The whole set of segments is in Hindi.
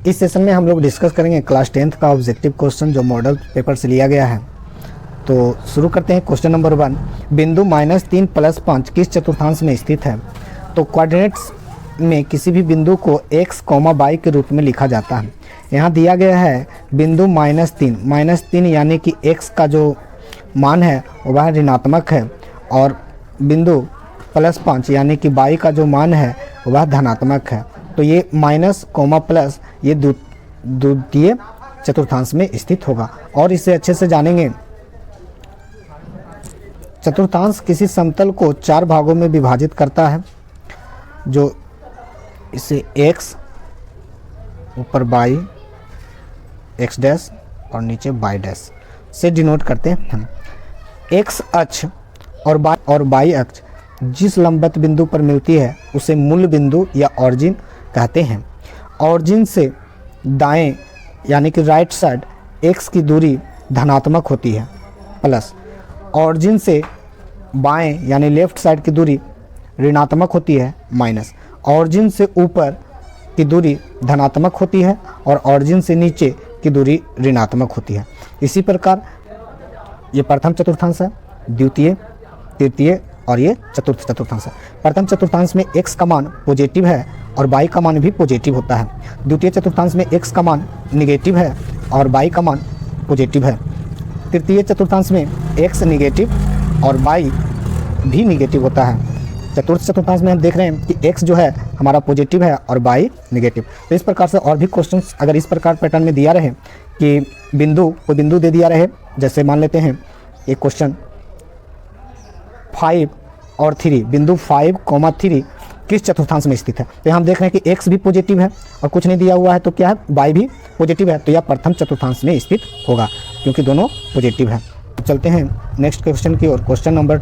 इस सेशन में हम लोग डिस्कस करेंगे क्लास 10th का ऑब्जेक्टिव क्वेश्चन जो मॉडल पेपर से लिया गया है। तो शुरू करते हैं। क्वेश्चन नंबर 1, बिंदु -3 + 5 किस चतुर्थांश में स्थित है? तो कोऑर्डिनेट्स में किसी भी बिंदु को x, y के रूप में लिखा जाता है। यहाँ दिया गया है बिंदु -3 यानी कि x का जो मान है वह ऋणात्मक है और बिंदु +5 यानी कि y का जो मान है वह धनात्मक है। तो ये माइनस, प्लस ये द्वितीय चतुर्थांश में स्थित होगा। और इसे अच्छे से जानेंगे। चतुर्थांश किसी समतल को 4 भागों में विभाजित करता है, जो इसे x, ऊपर y, x डैश और नीचे y डैश से डिनोट करते हैं हम। x अक्ष और y अक्ष जिस लंबवत बिंदु पर मिलती है उसे मूल बिंदु या ऑरिजिन कहते हैं। ऑरिजिन से दाएं यानी कि राइट साइड x की दूरी धनात्मक होती है, प्लस ऑरिजिन से बाएं यानी लेफ्ट साइड की दूरी ऋणात्मक होती है, माइनस ऑरिजिन से ऊपर की दूरी धनात्मक होती है और ऑरिजिन से नीचे की दूरी ऋणात्मक होती है। इसी प्रकार ये प्रथम चतुर्थांश है, द्वितीय, तृतीय और ये चतुर्थ चतुर्थांश है। प्रथम चतुर्थांश में x का मान पॉजिटिव है और y का मान भी पॉजिटिव होता है। द्वितीय चतुर्थांश में x का मान निगेटिव है और y का मान पॉजिटिव है। तृतीय चतुर्थांश में x निगेटिव और y भी निगेटिव होता है। चतुर्थ चतुर्थांश में हम देख रहे हैं कि x जो है हमारा पॉजिटिव है और y निगेटिव। तो इस प्रकार से और भी क्वेश्चंस अगर इस प्रकार पैटर्न में दिया रहे कि कोई बिंदु दे दिया रहे, जैसे मान लेते हैं एक क्वेश्चन 5 और 3, बिंदु 5, 3 किस चतुर्थांश में स्थित है? तो हम देख रहे हैं कि x भी पॉजिटिव है और कुछ नहीं दिया हुआ है, तो क्या है, y भी पॉजिटिव है। तो यह प्रथम चतुर्थांश में स्थित होगा क्योंकि दोनों पॉजिटिव है। चलते हैं नेक्स्ट क्वेश्चन की ओर। क्वेश्चन नंबर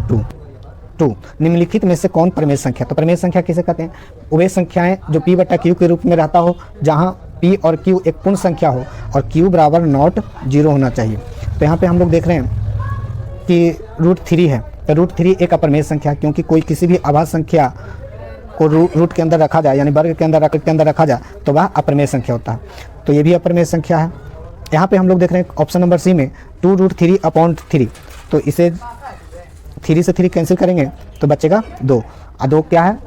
2, निम्नलिखित में से कौन परिमेय संख्या? तो परिमेय संख्या किसे कहते हैं? वे संख्याएं जो p/q के रूप में रहता हो, जहां p और q एक पूर्ण संख्या हो और q बराबर नॉट 0 होना चाहिए। तो यहाँ पे हम लोग देख रहे हैं कि √3 है, तो √3 एक अपरिमेय संख्या, क्योंकि कोई किसी भी अभाज्य संख्या को रूट के अंदर रखा जाए यानी वर्ग के अंदर रखा जाए तो वह अपरिमेय संख्या होता है। तो ये भी अपरिमेय संख्या है। यहाँ पे हम लोग देख रहे हैं ऑप्शन नंबर सी में 2√3/3, तो इसे 3 से 3 कैंसिल करेंगे तो बचेगा 2, और 2 क्या है,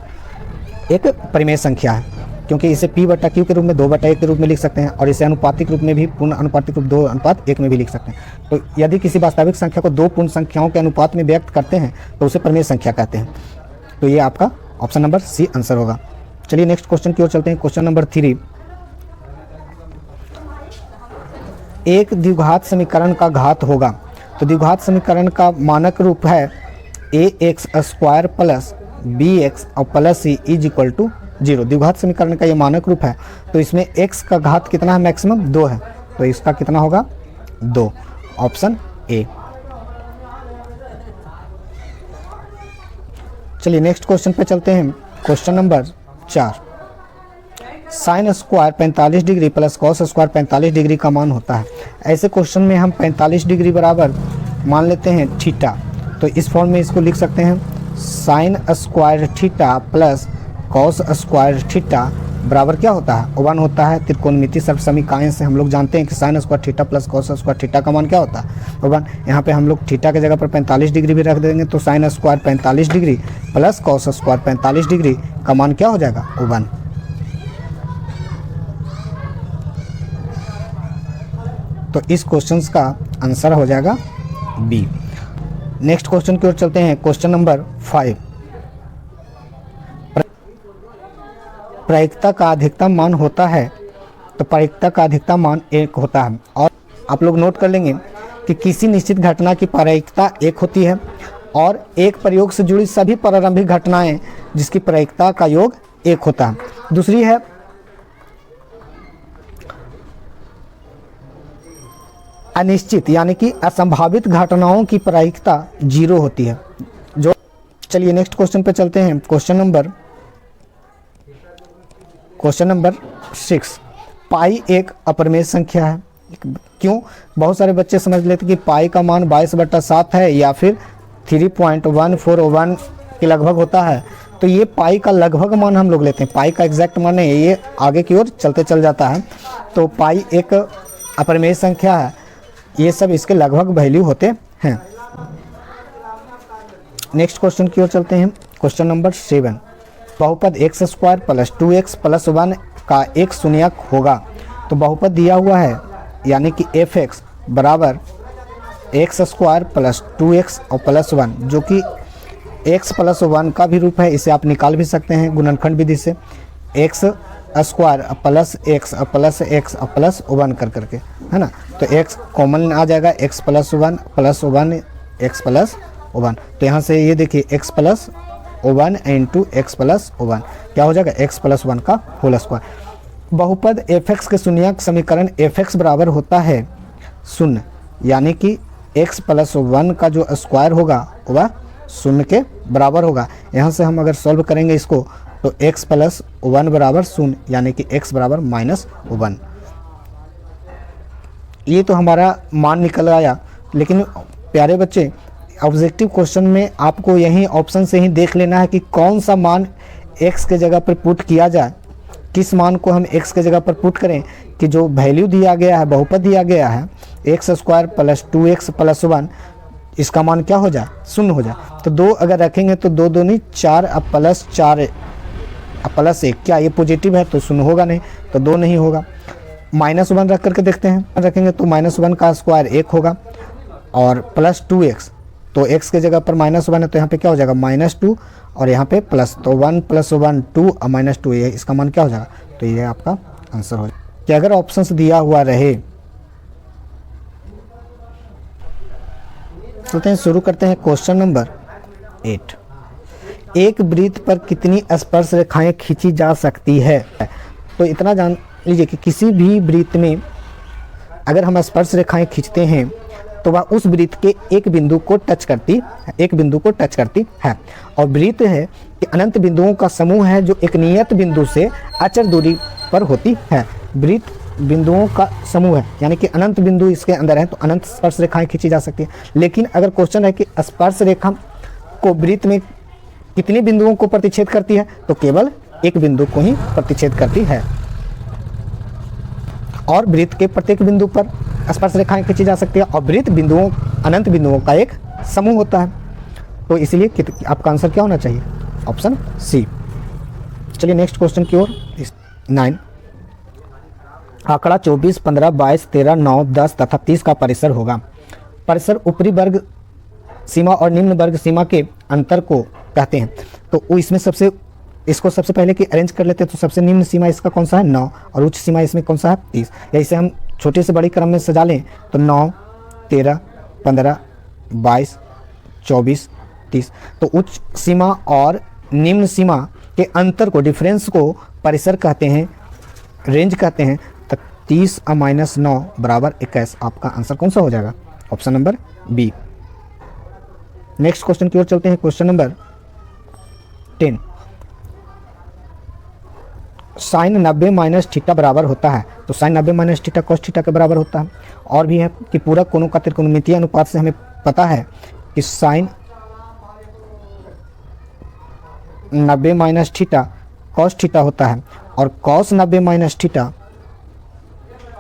एक परिमेय संख्या है, क्योंकि इसे p/q के रूप में 2/1 के रूप में लिख सकते हैं और इसे अनुपातिक रूप में भी, पूर्ण अनुपातिक रूप 2:1 में भी लिख सकते हैं। तो यदि किसी वास्तविक संख्या को 2 पूर्ण संख्याओं के अनुपात में व्यक्त करते हैं तो उसे परिमेय संख्या कहते हैं। तो ये आपका ऑप्शन नंबर सी आंसर होगा। चलिए नेक्स्ट क्वेश्चन की ओर चलते हैं। क्वेश्चन नंबर 3, एक द्विघात समीकरण का घात होगा। तो द्विघात समीकरण का मानक रूप है ax² + bx और +c = 0। द्विघात समीकरण का ये मानक रूप है। तो इसमें x का घात कितना है, मैक्सिमम 2 है, तो इसका कितना होगा, 2, ऑप्शन ए। चलिए नेक्स्ट क्वेश्चन पे चलते हैं। Question number 4, sin² 45 degree + cos² 45 degree का मान होता है। ऐसे क्वेश्चन में हम 45 डिग्री बराबर मान लेते हैं थीटा, तो इस फॉर्म में इसको लिख सकते हैं sin² + cos² बराबर क्या होता है, 1 होता है। त्रिकोणमिति सर्वसमीकायन से हम लोग जानते हैं कि sin² + cos² का मान क्या होता है, 1। यहाँ पे हम लोग थीटा के जगह पर 45 डिग्री भी रख देंगे, तो sin² 45 डिग्री + cos² 45 डिग्री का मान क्या हो जाएगा, 1। तो इस क्वेश्चन का आंसर हो जाएगा बी। नेक्स्ट क्वेश्चन की ओर चलते हैं। क्वेश्चन नंबर 5, प्रायिकता का अधिकतम मान होता है। तो प्रायिकता का अधिकतम मान 1 होता है। और आप लोग नोट कर लेंगे कि किसी निश्चित घटना की प्रायिकता 1 होती है और एक प्रयोग से जुड़ी सभी प्रारंभिक घटनाएं जिसकी प्रायिकता का योग 1 होता है। दूसरी है अनिश्चित यानी कि असंभावित घटनाओं की प्रायिकता 0 होती है। जो चलिए नेक्स्ट क्वेश्चन पे चलते हैं। क्वेश्चन नंबर 6, पाई एक अपरिमेय संख्या है। क्यों? बहुत सारे बच्चे समझ लेते कि पाई का मान 22/7 है या फिर 3.141 के लगभग होता है। तो ये पाई का लगभग मान हम लोग लेते हैं, पाई का एग्जैक्ट मान नहीं है, ये आगे की ओर चलते चल जाता है। तो पाई एक अपरिमेय संख्या है, ये सब इसके लगभग वैल्यू होते हैं। नेक्स्ट क्वेश्चन की ओर चलते हैं। क्वेश्चन नंबर 7, बहुपद x square plus 2x plus 1 का एक शून्यक होगा। तो बहुपद दिया हुआ है, यानी कि एफ एक्स बराबर एक्स स्क्वायर प्लस 2x और प्लस 1, जो कि x प्लस 1 का भी रूप है, इसे आप निकाल भी सकते हैं गुणनखंड विधि से, x square plus x plus x plus 1 कर करके, है ना। तो x कॉमन आ जाएगा, x plus 1 plus 1 x plus 1। तो यहाँ से ये देखिए x plus 1 into x plus 1 क्या हो जाएगा, x प्लस 1 का होल स्क्वायर। बहुपद एफ एक्स के शून्यक समीकरण एफ एक्स बराबर होता है 0, यानी कि x प्लस 1 का जो स्क्वायर होगा वह 0 के बराबर होगा। यहाँ से हम अगर सॉल्व करेंगे इसको तो x प्लस 1 बराबर 0, यानी कि x बराबर -1। ये तो हमारा मान निकल आया। लेकिन प्यारे बच्चे, ऑब्जेक्टिव क्वेश्चन में आपको यही ऑप्शन से ही देख लेना है कि कौन सा मान x के जगह पर पुट किया जाए, किस मान को हम x के जगह पर पुट करें कि जो वैल्यू दिया गया है, बहुपद दिया गया है x square plus 2x plus 1, इसका मान क्या हो जाए, 0 हो जाए। तो 2 अगर रखेंगे तो 2 दूनी 4 अब प्लस 4 अब प्लस 1, क्या ये पॉजिटिव है तो 0 होगा नहीं, तो 2 नहीं होगा। -1 रख करके देखते हैं, रखेंगे तो -1 का स्क्वायर 1 होगा और प्लस 2x, तो x के जगह पर -1 है तो यहाँ पे क्या हो जाएगा -2 और यहाँ पे प्लस, तो 1 + 1 2 और -2, ये इसका मान क्या हो जाएगा, तो ये आपका आंसर हो जाएगा। कि अगर ऑप्शंस दिया हुआ रहे, चलते हैं शुरू करते हैं क्वेश्चन नंबर 8। एक वृत्त पर कितनी स्पर्श रेखाएं खींची जा सकती है। तो इतना जान लीजिए कि किसी भी वृत्त में अगर हम स्पर्श रेखाएं खींचते हैं तो वह उस वृत्त के एक बिंदु को टच करती है। और वृत्त है कि अनंत बिंदुओं का समूह है जो एक नियत बिंदु से अचर दूरी पर होती है। वृत्त बिंदुओं का समूह है, यानी कि अनंत बिंदु इसके अंदर है, तो अनंत स्पर्श रेखाएं खींची जा सकती है। लेकिन अगर क्वेश्चन है कि स्पर्श रेखा को वृत्त में कितने बिंदुओं को प्रतिच्छेद करती है, तो केवल एक बिंदु को ही प्रतिच्छेद करती है। और वृत्त के प्रत्येक बिंदु पर स्पर्श रेखाएं खींची जा सकती है और वृत्त बिंदुओं अनंत बिंदुओं का एक समूह होता है। तो इसलिए आपका आंसर क्या होना चाहिए, ऑप्शन सी। चलिए नेक्स्ट क्वेश्चन की ओर। 9, आंकड़ा 24, 15, 22, 13, 9, 10 तथा 30 का परिसर होगा। परिसर ऊपरी वर्ग सीमा और निम्न वर्ग सीमा के अंतर को कहते हैं। तो इसमें इसको सबसे पहले कि अरेंज कर लेते हैं। तो सबसे निम्न सीमा इसका कौन सा है, 9, और उच्च सीमा इसमें कौन सा है, 30। या इसे हम छोटे से बड़ी क्रम में सजा लें तो 9, 13, 15, 22, 24, 30। तो उच्च सीमा और निम्न सीमा के अंतर को, डिफरेंस को परिसर कहते हैं, रेंज कहते हैं। तो 30 और -9 बराबर 21, आपका आंसर कौन सा हो जाएगा, option number B. Next question की ओर चलते हैं। क्वेश्चन नंबर 10, साइन 90 - थीटा बराबर होता है। तो साइन 90 - थीटा कॉस थीटा के बराबर होता है। और भी है कि पूरक कोणों का त्रिकोणमितीय अनुपात से हमें पता है कि साइन 90 - थीटा कॉस थीटा होता है और कॉस 90 - थीटा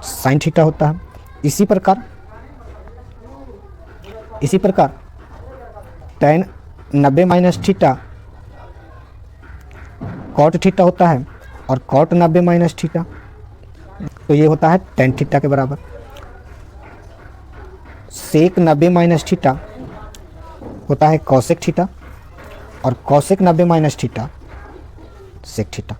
साइन थीटा होता है। इसी प्रकार tan 90 - थीटा कॉट थीटा होता है और कॉट 90 - थीटा, तो ये होता है tan थीटा के बराबर। सेक 90 - थीटा होता है कॉसेक थीटा और कॉसेक 90 - थीटा सेक थीटा।